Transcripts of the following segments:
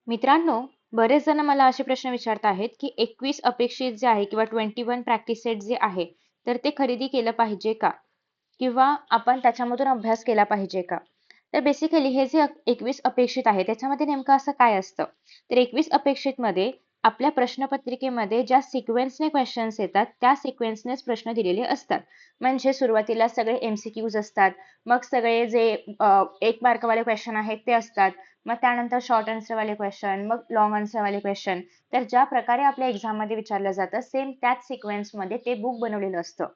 मित्रांनो, बरेच जण मला असे प्रश्न विचारत आहेत, की 21 अपेक्षित जे आहे किंवा 21 प्रॅक्टिस सेट जे आहे, तर ते खरेदी केलं पाहिजे का? किंवा आपण त्याच्यामधून अभ्यास केला पाहिजे का? तर बेसिकली हे जे 21 अपेक्षित आहे, त्याच्यामध्ये नेमकं असं काय असतं? तर 21 अपेक्षितमध्ये आपल्या प्रश्नपत्रिकेमध्ये ज्या सिक्वेन्सने क्वेश्चन्स येतात, त्या सिक्वेन्सनेच प्रश्न दिलेले असतात. म्हणजे सुरुवातीला सगळे एम-सी-क्यूज असतात. मग सगळे जे 1 मार्कवाले क्वेश्चन आहेत ते असतात. मग त्यानंतर शॉर्ट आन्सरवाले क्वेश्चन, मग लाँग आन्सरवाले क्वेश्चन. तर ज्या प्रकारे आपल्या एक्झाममध्ये विचारलं जातं, सेम त्याच सिक्वेन्समध्ये ते बुक बनवलेलं असतं.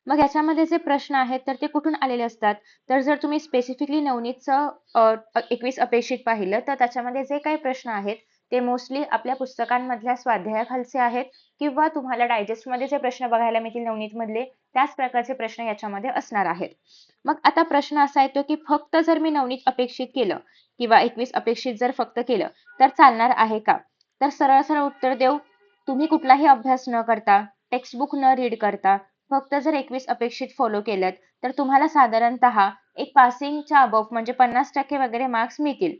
मग ह्याच्यामध्ये जे प्रश्न आहेत, तर ते कुठून आलेले असतात? तर जर तुम्ही स्पेसिफिकली नवनीतचं 21 अपेक्षित पाहिलं, तर त्याच्यामध्ये जे काही प्रश्न आहेत, ते मोस्टली आपल्या पुस्तकांमधल्या स्वाध्यायाखालचे आहेत किंवा तुम्हाला डायजेस्टमध्ये जे प्रश्न बघायला मिळतील नवनीतमधले, त्याच प्रकारचे प्रश्न याच्यामध्ये असणार आहेत. मग आता प्रश्न असा येतो, की फक्त जर मी नवनीत अपेक्षित केलं किंवा 21 अपेक्षित जर फक्त केलं, तर चालणार आहे का? तर सरळ-सरळ उत्तर देऊ, तुम्ही कुठलाही अभ्यास न करता, टेक्स्टबुक न रीड करता, फक्त जर 21 अपेक्षित फॉलो केल्यात, तर तुम्हाला साधारणतः एक पासिंगच्या अबोव्ह म्हणजे 50% वगैरे मार्क्स मिळतील.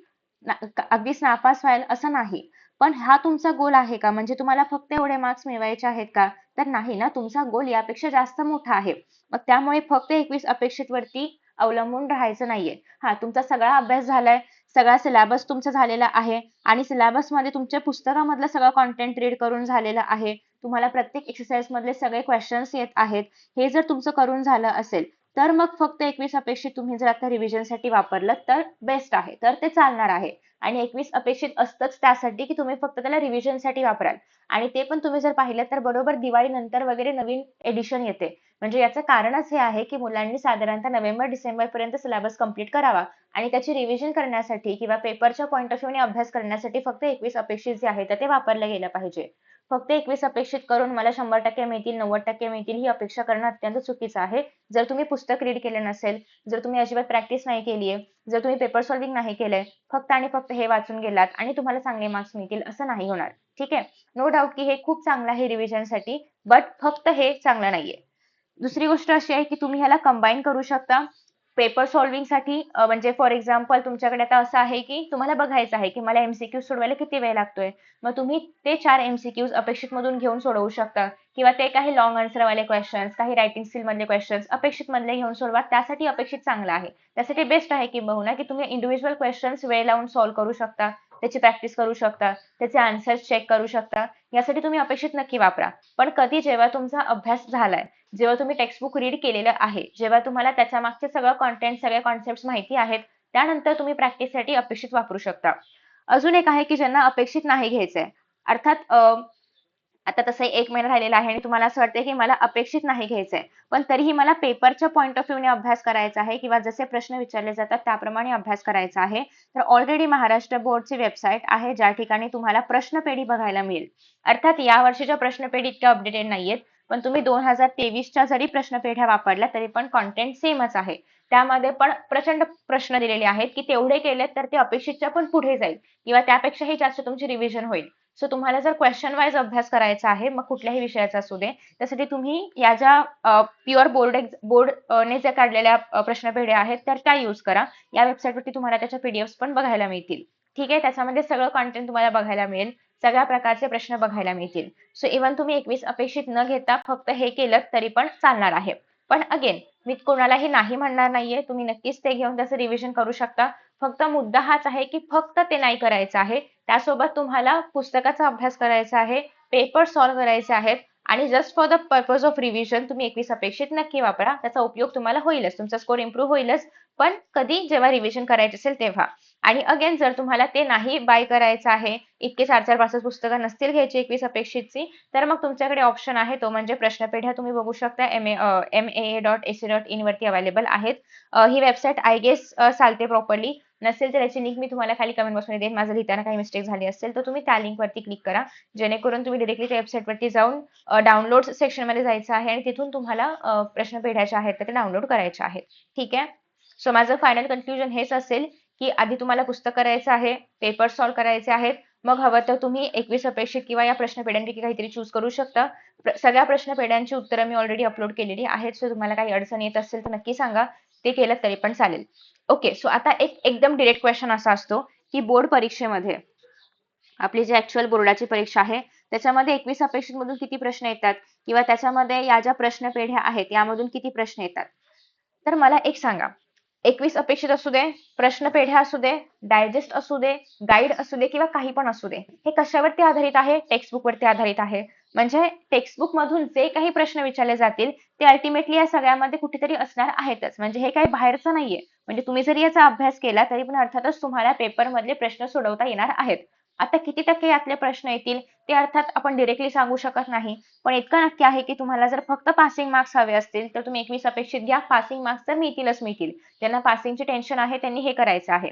अगदीच नापास व्हाल असं नाही. पण हा तुमचा गोल आहे का? म्हणजे तुम्हाला फक्त एवढे मार्क्स मिळवायचे आहेत का? तर नाही ना, तुमचा गोल यापेक्षा जास्त मोठा आहे. मग त्यामुळे फक्त 21 अपेक्षित वरती अवलंबून राहायचं नाहीये. हां, तुमचा सगळा अभ्यास झालाय, सगळा सिलेबस तुमचा झालेला आहे आणि सिलेबसमध्ये तुमच्या पुस्तकामधलं सगळं कंटेंट रीड करून झालेलं आहे. तुम्हाला प्रत्येक एक्सरसाइज मधले सगळे क्वेश्चन्स येत आहेत. हे जर तुमचं करून झालं असेल, तर मग फक्त 21 अपेक्षित तुम्ही जर आता रिव्हिजनसाठी वापरलं तर बेस्ट आहे. तर ते चालणार आहे. आणि 21 अपेक्षित असतंच त्यासाठी, की तुम्ही फक्त त्याला रिव्हिजनसाठी वापराल. आणि ते पण तुम्ही जर पाहिलं तर बरोबर दिवाळीनंतर वगैरे नवीन एडिशन येते. म्हणजे याचं कारणच हे आहे, की मुलांनी साधारणतः नोव्हेंबर-डिसेंबरपर्यंत सिलेबस कंप्लीट करावा आणि त्याची रिव्हिजन करण्यासाठी किंवा पेपरच्या पॉइंट ऑफ व्ह्यूने अभ्यास करण्यासाठी फक्त 21 अपेक्षित जे आहे तर ते वापरलं गेलं पाहिजे. फक्त 21 अपेक्षित करून मला 100% मिळतील, 90% मिळतील ही अपेक्षा करणं अत्यंत चुकीचं आहे. जर तुम्ही पुस्तक रीड केलं नसेल, जर तुम्ही अजिबात प्रॅक्टिस नाही केलीये, जर तुम्ही पेपर सॉल्व्हिंग नाही केलंय, फक्त आणि फक्त हे वाचून गेलात आणि तुम्हाला चांगले मार्क्स मिळतील असं नाही होणार. ठीक आहे? नो डाउट की हे खूप चांगलं आहे रिव्हिजनसाठी, बट फक्त हे चांगलं नाहीये. दुसरी गोष्ट अशी आहे, की तुम्ही ह्याला कंबाईन करू शकता. पेपर सॉल्व्हिंगसाठी म्हणजे फॉर एक्झाम्पल तुमच्याकडे आता असं आहे, की तुम्हाला बघायचं आहे, की मला एम-सी-क्यूज सोडवायला किती वेळ लागतोय. मग तुम्ही ते 4 एम-सी-क्यूज अपेक्षितमधून घेऊन सोडवू शकता किंवा ते काही लाँग आन्सरवाले क्वेशन्स, काही रायटिंग स्किलमधले क्वेशन्स अपेक्षितमधले घेऊन सोडवा. त्यासाठी अपेक्षित चांगलं आहे. त्यासाठी बेस्ट आहे किंबहुना, की तुम्ही इंडिव्हिज्युअल क्वेशन्स वेळ लावून सॉल्व्ह करू शकता. त्याची प्रॅक्टिस करू शकता. त्याचे आन्सर्स चेक करू शकता. यासाठी तुम्ही अपेक्षित नक्की वापरा. पण कधी जेव्हा तुमचा अभ्यास झालाय, जेव्हा तुम्ही टेक्स्टबुक रीड केलेलं आहे, जेव्हा तुम्हाला त्याच्या मागचे सगळं कंटेंट, सगळे कॉन्सेप्ट्स माहिती आहेत, त्यानंतर तुम्ही प्रॅक्टिससाठी अपेक्षित वापरू शकता. अजून एक आहे, की ज्यांना अपेक्षित नाही घ्यायचंय. अर्थात आता तसं 1 महिना राहिलेला आहे आणि तुम्हाला असं वाटतंय, की मला अपेक्षित नाही घ्यायचंय. पण तरीही मला पेपरच्या पॉइंट ऑफ व्ह्यूने अभ्यास करायचा आहे किंवा जसे प्रश्न विचारले जातात त्याप्रमाणे अभ्यास करायचा आहे. तर ऑलरेडी महाराष्ट्र बोर्डची वेबसाईट आहे, ज्या ठिकाणी तुम्हाला प्रश्नपेढी बघायला मिळेल. अर्थात या वर्षीच्या प्रश्नपेढी इतक्या अपडेटेड नाहीयेत. पण तुम्ही 2023च्या जरी प्रश्नपेढ्या वापरल्या तरी पण कंटेंट सेमच आहे. त्यामध्ये पण प्रचंड प्रश्न दिलेले आहेत, की तेवढे केलेत तर ते अपेक्षितच्या पण पुढे जाईल किंवा त्यापेक्षाही जास्त तुमची रिव्हिजन होईल. सो तुम्हाला जर क्वेश्चन वाईज अभ्यास करायचा आहे, मग कुठल्याही विषयाचा असू दे, त्यासाठी तुम्ही या ज्या प्युअर बोर्डने जे काढलेल्या प्रश्नपेढ्या आहेत, तर त्या यूज करा. या वेबसाईटवरती तुम्हाला त्याच्या पीडीएफ्स पण बघायला मिळतील. ठीक आहे, त्याच्यामध्ये सगळं कंटेंट तुम्हाला बघायला मिळेल. सगळ्या प्रकारचे प्रश्न बघायला मिळतील. सो इव्हन तुम्ही 21 अपेक्षित न घेता फक्त हे केलं तरी पण चालणार आहे. पण अगेन मी कोणालाही नाही म्हणणार नाहीये. तुम्ही नक्कीच ते घेऊन त्याचं रिव्हिजन करू शकता. फक्त मुद्दा हाच आहे, की फक्त ते नाही करायचं आहे. त्यासोबत तुम्हाला पुस्तकाचा अभ्यास करायचा आहे, पेपर सॉल्व्ह करायचे आहेत आणि just for the purpose of revision तुम्ही 21 अपेक्षित नक्की वापरा. त्याचा उपयोग तुम्हाला होईलच. तुमचा स्कोर इम्प्रूव्ह होईलच. पण कधी जेव्हा रिव्हिजन करायचे असेल तेव्हा. आणि अगेन जर तुम्हाला ते नाही बाय करायचं आहे, इतके 4-4, 5 पुस्तकं नसतील घ्यायची 21 अपेक्षितची, तर मग तुमच्याकडे ऑप्शन आहे तो म्हणजे प्रश्नपेढ्या तुम्ही बघू शकता. maa.ac.in वरती अवेलेबल आहेत. ही वेबसाईट आय गेस चालते प्रॉपरली. नसेल तर याची लिंक मी तुम्हाला खाली कमेंट बॉक्समध्ये देईन. माझं लिहिताना काही मिस्टेक झाली असेल तर तुम्ही त्या लिंकवरती क्लिक करा. जेणेकरून तुम्ही डायरेक्टली त्या वेबसाईटवरती जाऊन डाउनलोड सेक्शनमध्ये जायचं आहे आणि तिथून तुम्हाला प्रश्नपेढ्या ज्या आहेत त्या डाउनलोड करायच्या आहेत. ठीक आहे. सो माझं फायनल कन्क्लुजन हेच असेल, की आधी तुम्हाला पुस्तक करायचं आहे, पेपर सॉल्व्ह करायचे आहेत. मग हवं तर तुम्ही 21 अपेक्षित किंवा या प्रश्नपेढ्यांपैकी काहीतरी चूज करू शकता. सगळ्या प्रश्नपेढ्यांची उत्तरं मी ऑलरेडी अपलोड केलेली आहेत. सो तुम्हाला काही अडचण येत असेल तर नक्की सांगा. ते केलं तरी पण चालेल. ओके. सो आता एक एकदम डिरेक्ट क्वेश्चन असा असतो, की बोर्ड परीक्षेमध्ये आपली जी ऍक्च्युअल बोर्डाची परीक्षा आहे त्याच्यामध्ये 21 अपेक्षितमधून किती प्रश्न येतात किंवा त्याच्यामध्ये या ज्या प्रश्न पेढ्या आहेत यामधून किती प्रश्न येतात. तर मला एक सांगा, 21 अपेक्षित असू दे, प्रश्न पेढ्या असू दे, डायजेस्ट असू दे, गाईड असू दे किंवा काही पण असू दे, हे कशावरती आधारित आहे? टेक्स्टबुक वरती आधारित आहे. म्हणजे टेक्स्टबुक मधून जे काही प्रश्न विचारले जातील ते अल्टिमेटली या सगळ्यामध्ये कुठेतरी असणार आहेतच. म्हणजे हे काही बाहेरचं नाहीये. म्हणजे तुम्ही जरी याचा अभ्यास केला तरी पण अर्थातच तुम्हाला पेपर मधले प्रश्न सोडवता येणार आहेत. आता किती टक्के यातले प्रश्न येतील ते अर्थात आपण डिरेक्टली सांगू शकत नाही. पण इतकं नक्की आहे की तुम्हाला जर फक्त पासिंग मार्क्स हवे असतील तर तुम्ही 21 अपेक्षित घ्या. पासिंग मार्क्स तर मिळतीलच मिळतील. ज्यांना पासिंगची टेन्शन आहे त्यांनी हे करायचं आहे.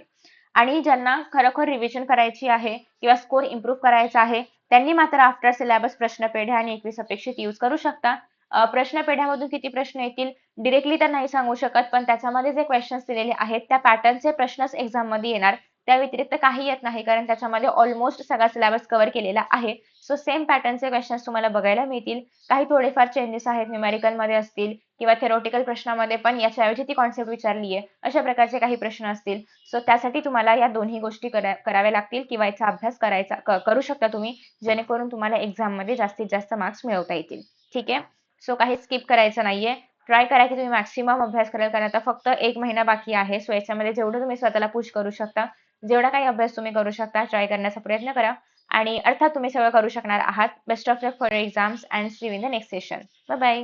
आणि ज्यांना खरोखर रिव्हिजन करायची आहे किंवा स्कोर इम्प्रूव्ह करायचा आहे त्यांनी मात्र आफ्टर सिलेबस प्रश्नपेढ्या आणि 21 अपेक्षित यूज करू शकता. प्रश्नपेढ्यामधून किती प्रश्न येतील डिरेक्टली तर नाही सांगू शकत, पण त्याच्यामध्ये जे क्वेश्चन्स दिलेले आहेत त्या पॅटर्नचे प्रश्नच एक्झाम मध्ये येणार. त्या व्यतिरिक्त काही येत नाही कारण त्याच्यामध्ये ऑलमोस्ट सगळा सिलेबस कव्हर केलेला आहे. सो सेम पॅटर्नचे क्वेश्चन्स तुम्हाला बघायला मिळतील. काही थोडेफार चेंजेस आहेत, न्यूमेरिकल मध्ये असतील किंवा थेरोटिकल प्रश्नामध्ये पण याच्याऐवजी ती कॉन्सेप्ट विचारली आहे अशा प्रकारचे काही प्रश्न असतील. सो त्यासाठी तुम्हाला या दोन्ही गोष्टी कराव्या लागतील किंवा याचा अभ्यास करू शकता तुम्ही, जेणेकरून तुम्हाला एक्झाम मध्ये जास्तीत जास्त मार्क्स मिळवता येतील. ठीक आहे. सो काही स्किप करायचं नाहीये. ट्राय करा की तुम्ही मॅक्सिमम अभ्यास कराल कारण आता फक्त 1 महिना बाकी आहे. सो याच्यामध्ये जेवढं तुम्ही स्वतःला पुश करू शकता, जेवढा काही अभ्यास तुम्ही करू शकता ट्राय करण्याचा प्रयत्न करा. आणि अर्थात तुम्ही सगळं करू शकणार आहात. Best of luck for your exams and see you in the next session. Bye bye.